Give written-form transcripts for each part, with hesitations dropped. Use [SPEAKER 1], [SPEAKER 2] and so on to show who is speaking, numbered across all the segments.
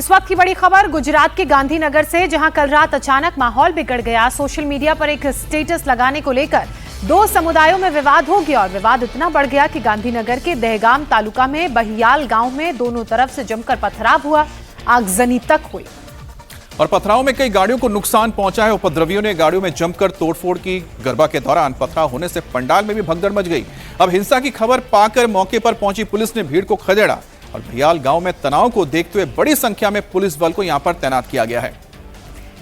[SPEAKER 1] इस वक्त की बड़ी खबर गुजरात के गांधीनगर से, जहां कल रात अचानक माहौल बिगड़ गया। सोशल मीडिया पर एक स्टेटस लगाने को लेकर दो समुदायों में विवाद हो गया और विवाद इतना बढ़ गया कि गांधीनगर के दहगाम तालुका में बहियाल गांव में दोनों तरफ से जमकर पथराव हुआ, आगजनी तक हुई
[SPEAKER 2] और पथराव में कई गाड़ियों को नुकसान पहुंचा है। उपद्रवियों ने गाड़ियों में जमकर तोड़फोड़ की। गरबा के दौरान पथराव होने से पंडाल में भी भगदड़ मच गई। अब हिंसा की खबर पाकर मौके पर पहुंची पुलिस ने भीड़ को खदेड़ा और बहियाल गांव में तनाव को देखते हुए बड़ी संख्या में पुलिस बल को यहां पर तैनात किया गया है।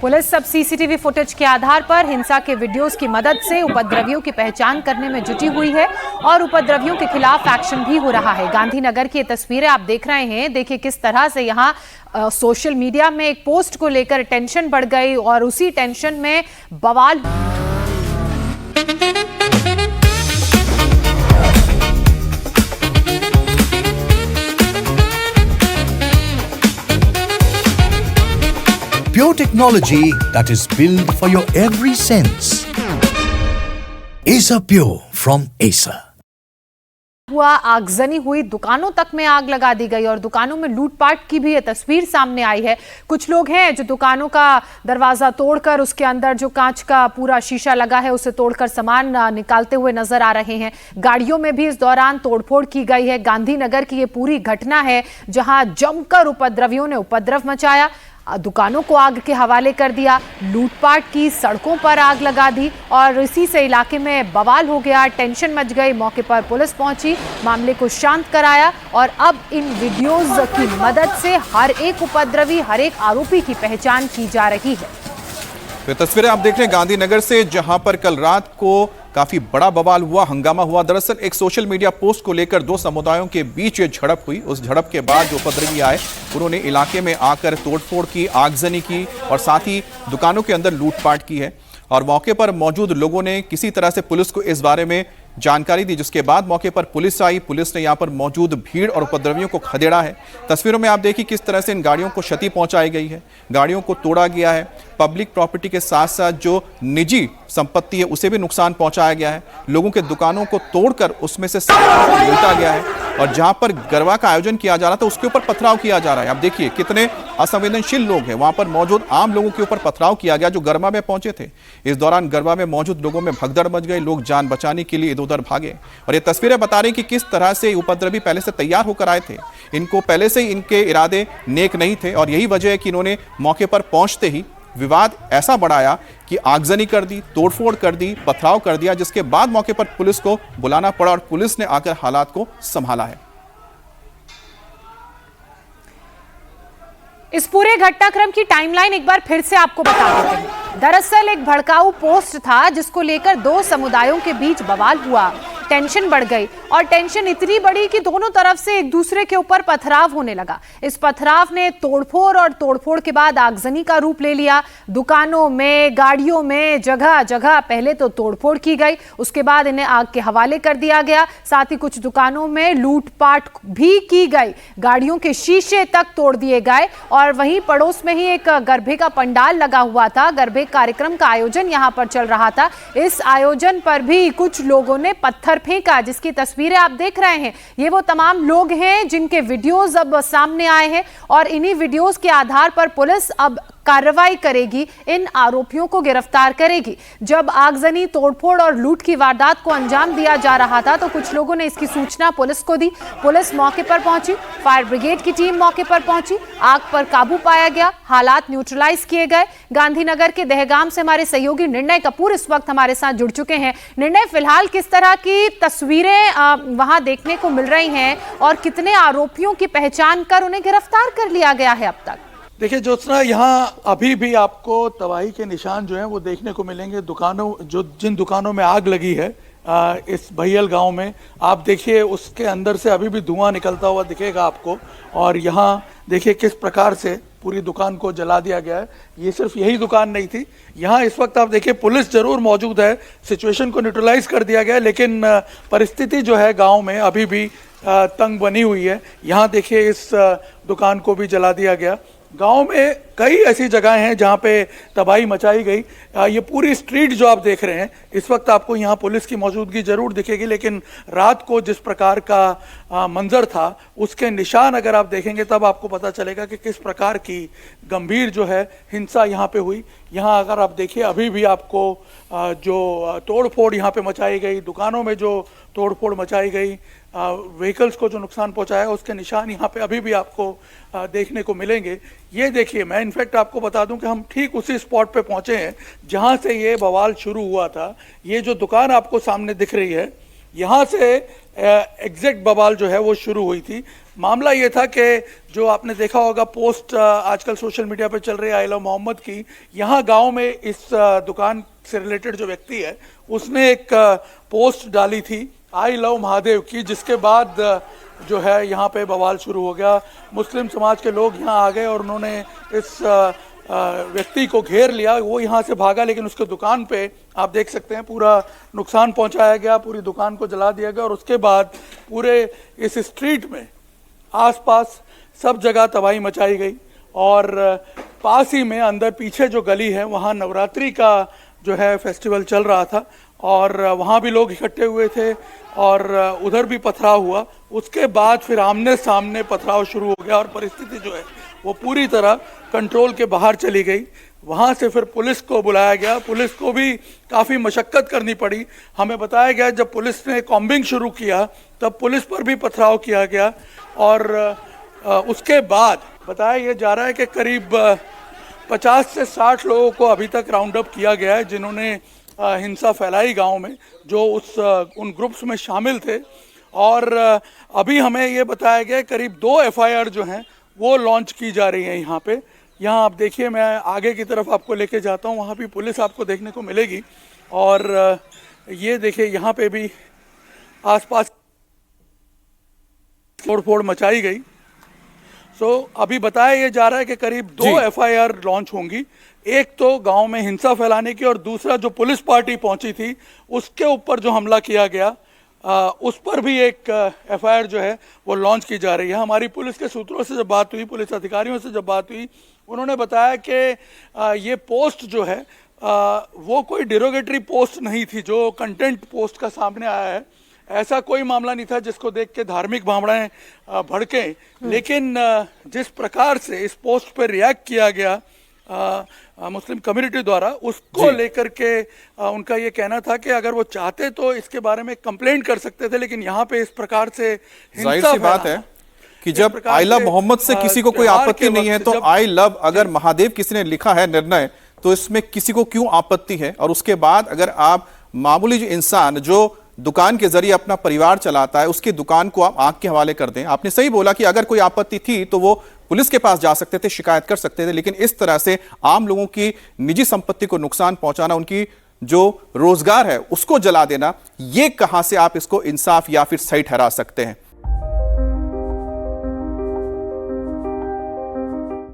[SPEAKER 1] पुलिस सब सीसीटीवी फुटेज के आधार पर हिंसा के वीडियोस की मदद से उपद्रवियों की पहचान करने में जुटी हुई है और उपद्रवियों के खिलाफ एक्शन भी हो रहा है। गांधीनगर की तस्वीरें आप देख रहे हैं। देखिए किस तरह से यहाँ सोशल मीडिया में एक पोस्ट को लेकर टेंशन बढ़ गई और उसी टेंशन में बवाल।
[SPEAKER 3] Pure technology that is built for your every sense. Acer Pure from Acer.
[SPEAKER 1] हुआ, आगजनी हुई, दुकानों तक में आग लगा दी गई और दुकानों में लूटपाट की भी ये तस्वीर सामने आई है। कुछ लोग हैं जो दुकानों का दरवाजा तोड़कर उसके अंदर जो कांच का पूरा शीशा लगा है उसे तोड़कर सामान निकालते हुए नजर आ रहे हैं। गाड़ियों में भी इस दौरान तोड़फोड़ की गई है। गांधीनगर की ये पूरी घटना है जहां जमकर उपद्रवियों ने उपद्रव मचाया, दुकानों को आग के हवाले कर दिया, लूटपाट की, सड़कों पर आग लगा दी और इसी से इलाके में बवाल हो गया, टेंशन मच गई। मौके पर पुलिस पहुंची, मामले को शांत कराया और अब इन वीडियोस की मदद से हर एक उपद्रवी, हर एक आरोपी की पहचान की जा रही है।
[SPEAKER 2] तो तस्वीरें आप देख रहे हैं गांधीनगर से, जहां पर कल रात को काफी बड़ा बवाल हुआ, हंगामा हुआ। दरअसल एक सोशल मीडिया पोस्ट को लेकर दो समुदायों के बीच ये झड़प हुई। उस झड़प के बाद जो उपद्रवी आए उन्होंने इलाके में आकर तोड़फोड़ की, आगजनी की और साथ ही दुकानों के अंदर लूटपाट की है और मौके पर मौजूद लोगों ने किसी तरह से पुलिस को इस बारे में जानकारी दी, जिसके बाद मौके पर पुलिस आई। पुलिस ने यहां पर मौजूद भीड़ और उपद्रवियों को खदेड़ा है। तस्वीरों में आप देखिए किस तरह से इन गाड़ियों को क्षति पहुंचाई गई है, गाड़ियों को तोड़ा गया है। पब्लिक प्रॉपर्टी के साथ साथ जो निजी संपत्ति है उसे भी नुकसान पहुंचाया गया है। लोगों के दुकानों को तोड़कर उसमें से सामान को लूटा गया है और जहां पर गरबा का आयोजन किया जा रहा था उसके ऊपर पथराव किया जा रहा है। आप देखिए कितने असंवेदनशील लोग हैं, वहां पर मौजूद आम लोगों के ऊपर पथराव किया गया जो गरबा में पहुंचे थे। इस दौरान गरबा में मौजूद लोगों में भगदड़ मच गई, लोग जान बचाने के लिए इधर उधर भागे और ये तस्वीरें बता रही कि किस तरह से उपद्रवी पहले से तैयार होकर आए थे। इनको पहले से ही इनके इरादे नेक नहीं थे और यही वजह है कि इन्होंने मौके पर पहुंचते ही विवाद ऐसा बढ़ाया कि आगजनी कर दी, तोड़फोड़ कर दी, पथराव कर दिया, जिसके बाद मौके पर पुलिस को बुलाना पड़ा और पुलिस ने आकर हालात को संभाला है।
[SPEAKER 1] इस पूरे घटनाक्रम की टाइमलाइन एक बार फिर से आपको बता देते हैं। दरअसल एक भड़काऊ पोस्ट था जिसको लेकर दो समुदायों के बीच बवाल हुआ, टेंशन बढ़ गई और टेंशन इतनी बड़ी कि दोनों तरफ से एक दूसरे के ऊपर पथराव होने लगा। इस पथराव ने तोड़फोड़ और तोड़फोड़ के बाद आगजनी का रूप ले लिया। दुकानों में, गाड़ियों में, जगह जगह पहले तो तोड़फोड़ की गई, उसके बाद इन्हें आग के हवाले कर दिया गया। साथ ही कुछ दुकानों में लूटपाट भी की गई, गाड़ियों के शीशे तक तोड़ दिए गए और वहीं पड़ोस में ही एक गरबे का पंडाल लगा हुआ था। गरबे कार्यक्रम का आयोजन यहां पर चल रहा था। इस आयोजन पर भी कुछ लोगों ने पत्थर फेंका, जिसकी तस्वीरें आप देख रहे हैं। ये वो तमाम लोग हैं जिनके वीडियोस अब सामने आए हैं और इन्हीं वीडियोस के आधार पर पुलिस अब कार्रवाई करेगी, इन आरोपियों को गिरफ्तार करेगी। जब आगजनी, तोड़फोड़ और लूट की वारदात को अंजाम दिया जा रहा था तो कुछ लोगों ने इसकी सूचना पुलिस को दी। पुलिस मौके पर पहुंची, फायर ब्रिगेड की टीम मौके पर पहुंची, आग पर काबू पाया गया, हालात न्यूट्रलाइज किए गए। गांधीनगर के दहगाम से हमारे सहयोगी निर्णय कपूर इस वक्त हमारे साथ जुड़ चुके हैं। निर्णय, फिलहाल किस तरह की तस्वीरें वहां देखने को मिल रही हैं और कितने आरोपियों की पहचान कर उन्हें गिरफ्तार कर लिया गया है अब तक?
[SPEAKER 4] देखिए ज्योत्सना, यहाँ अभी भी आपको तबाही के निशान जो हैं वो देखने को मिलेंगे। दुकानों, जिन दुकानों में आग लगी है इस बहियाल गांव में, आप देखिए उसके अंदर से अभी भी धुआं निकलता हुआ दिखेगा आपको। और यहाँ देखिए किस प्रकार से पूरी दुकान को जला दिया गया है। ये सिर्फ यही दुकान नहीं थी, यहाँ इस वक्त आप देखिए पुलिस जरूर मौजूद है, सिचुएशन को न्यूट्रलाइज कर दिया गया है, लेकिन परिस्थिति जो है गाँव में अभी भी तंग बनी हुई है। यहाँ देखिए इस दुकान को भी जला दिया गया गांव में कई ऐसी जगह हैं जहां पे तबाही मचाई गई। ये पूरी स्ट्रीट जो आप देख रहे हैं, इस वक्त आपको यहाँ पुलिस की मौजूदगी जरूर दिखेगी, लेकिन रात को जिस प्रकार का मंजर था उसके निशान अगर आप देखेंगे तब आपको पता चलेगा कि किस प्रकार की गंभीर जो है हिंसा यहाँ पे हुई। यहाँ अगर आप देखिए अभी भी आपको जो तोड़फोड़ यहाँ पे मचाई गई, दुकानों में जो तोड़फोड़ मचाई गई, व्हीकल्स को जो नुकसान पहुंचाया उसके निशान यहाँ पे अभी भी आपको देखने को मिलेंगे। ये देखिए, मैं इनफैक्ट आपको बता दूं कि हम ठीक उसी स्पॉट पे पहुंचे हैं जहां से ये बवाल शुरू हुआ था। ये जो दुकान आपको सामने दिख रही है, यहाँ से एग्जैक्ट बवाल जो है वो शुरू हुई थी। मामला ये था कि जो आपने देखा होगा पोस्ट आजकल सोशल मीडिया पे चल रही है आई लव मोहम्मद की, यहाँ गांव में इस दुकान से रिलेटेड जो व्यक्ति है उसने एक पोस्ट डाली थी आई लव महादेव की, जिसके बाद जो है यहाँ पे बवाल शुरू हो गया। मुस्लिम समाज के लोग यहाँ आ गए और उन्होंने इस व्यक्ति को घेर लिया। वो यहाँ से भागा, लेकिन उसके दुकान पे आप देख सकते हैं पूरा नुकसान पहुँचाया गया, पूरी दुकान को जला दिया गया और उसके बाद पूरे इस स्ट्रीट में आसपास सब जगह तबाही मचाई गई। और पास ही में अंदर पीछे जो गली है वहाँ नवरात्रि का जो है फेस्टिवल चल रहा था और वहाँ भी लोग इकट्ठे हुए थे और उधर भी पथराव हुआ। उसके बाद फिर आमने सामने पथराव शुरू हो गया और परिस्थिति जो है वो पूरी तरह कंट्रोल के बाहर चली गई। वहाँ से फिर पुलिस को बुलाया गया, पुलिस को भी काफ़ी मशक्क़त करनी पड़ी। हमें बताया गया जब पुलिस ने कॉम्बिंग शुरू किया तब पुलिस पर भी पथराव किया गया और उसके बाद बताया ये जा रहा है कि करीब 50 से 60 लोगों को अभी तक राउंड अप किया गया है जिन्होंने हिंसा फैलाई गांव में, जो उन ग्रुप्स में शामिल थे। और अभी हमें ये बताया गया करीब 2 एफआईआर जो हैं वो लॉन्च की जा रही हैं यहाँ पे। यहाँ आप देखिए, मैं आगे की तरफ आपको लेके जाता हूँ, वहाँ भी पुलिस आपको देखने को मिलेगी। और ये देखिए यहाँ पे भी आसपास तोड़फोड़ मचाई गई। अभी बताया ये जा रहा है कि करीब 2 एफआईआर लॉन्च होंगी, एक तो गांव में हिंसा फैलाने की और दूसरा जो पुलिस पार्टी पहुंची थी उसके ऊपर जो हमला किया गया उस पर भी एक एफआईआर जो है वो लॉन्च की जा रही है। हमारी पुलिस के सूत्रों से जब बात हुई, पुलिस अधिकारियों से जब बात हुई, उन्होंने बताया कि ये पोस्ट जो है वो कोई डिरोगेटरी पोस्ट नहीं थी जो कंटेंट पोस्ट का सामने आया है। ऐसा कोई मामला नहीं था जिसको देख के धार्मिक भावनाएं भड़कें, लेकिन जिस प्रकार से इस पोस्ट पर रिएक्ट किया गया मुस्लिम कम्युनिटी द्वारा, उसको लेकर के उनका ये कहना था कि अगर वो चाहते तो इसके बारे में कंप्लेंट कर सकते थे, लेकिन यहाँ पे इस प्रकार से
[SPEAKER 2] जाहिर सी बात है कि जब आई लव मोहम्मद से किसी को कोई आपत्ति नहीं है तो आई लव अगर महादेव किसी ने लिखा है निर्णय तो इसमें किसी को क्यों आपत्ति है। और उसके बाद अगर आप मामूली जो इंसान जो दुकान के जरिए अपना परिवार चलाता है उसकी दुकान को आप आग के हवाले कर दें। आपने सही बोला कि अगर कोई आपत्ति थी तो वो पुलिस के पास जा सकते थे, शिकायत कर सकते थे, लेकिन इस तरह से आम लोगों की निजी संपत्ति को नुकसान पहुंचाना, उनकी जो रोजगार है उसको जला देना, ये कहां से आप इसको इंसाफ या फिर सही ठहरा सकते हैं।